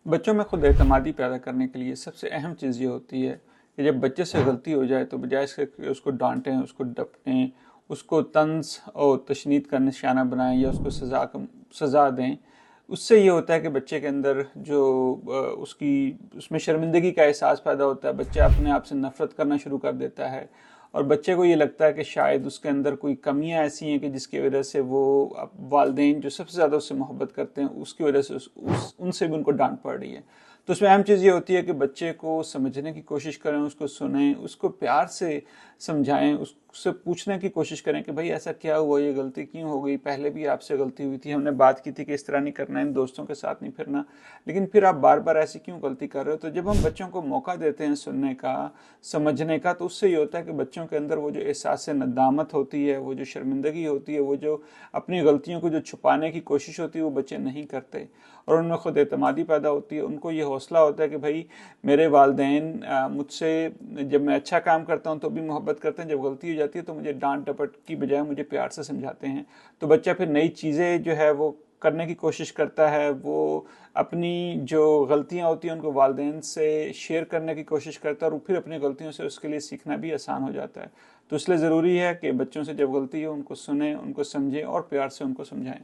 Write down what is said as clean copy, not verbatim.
बच्चों में खुद एतमादी पैदा करने के लिए सबसे अहम चीज़ ये होती है कि जब बच्चे से गलती हो जाए तो बजाय इसके कि उसको डांटें, उसको डपटें, उसको तंज और तशनीद का निशाना बनाएं या उसको सज़ा दें, उससे ये होता है कि बच्चे के अंदर जो उसमें शर्मिंदगी का एहसास पैदा होता है। बच्चा अपने आप से नफ़रत करना शुरू कर देता है और बच्चे को ये लगता है कि शायद उसके अंदर कोई कमियां ऐसी हैं कि जिसकी वजह से वो वालिदैन जो सबसे ज़्यादा उससे मोहब्बत करते हैं उसकी वजह से उनसे भी उनको डांट पड़ रही है। तो उसमें अहम चीज़ ये होती है कि बच्चे को समझने की कोशिश करें, उसको सुनें, उसको प्यार से समझाएं, उससे पूछने की कोशिश करें कि भाई ऐसा क्या हुआ, ये गलती क्यों हो गई, पहले भी आपसे गलती हुई थी, हमने बात की थी कि इस तरह नहीं करना, इन दोस्तों के साथ नहीं फिरना, लेकिन फिर आप बार बार ऐसी क्यों गलती कर रहे हो। तो जब हम बच्चों को मौका देते हैं सुनने का, समझने का, तो उससे ये होता है कि बच्चों के अंदर वो जो एहसास नदामत होती है, वो जो शर्मिंदगी होती है, वो जो अपनी गलतियों को जो छुपाने की कोशिश होती है, वो बच्चे नहीं करते और उनमें खुद एतमादी पैदा होती है। उनको ये हौसला होता है कि भाई मेरे वालिदैन मुझसे जब मैं अच्छा काम करता हूँ तो भी मोहब्बत करते हैं, जब गलती हो जाती है तो मुझे डांट डपट की बजाय मुझे प्यार से समझाते हैं। तो बच्चा फिर नई चीज़ें जो है वो करने की कोशिश करता है, वो अपनी जो गलतियां होती हैं उनको वालिदैन से शेयर करने की कोशिश करता है और फिर अपनी गलतियों से उसके लिए सीखना भी आसान हो जाता है। तो इसलिए ज़रूरी है कि बच्चों से जब गलती हो उनको सुने, उनको समझें और प्यार से उनको समझाएं।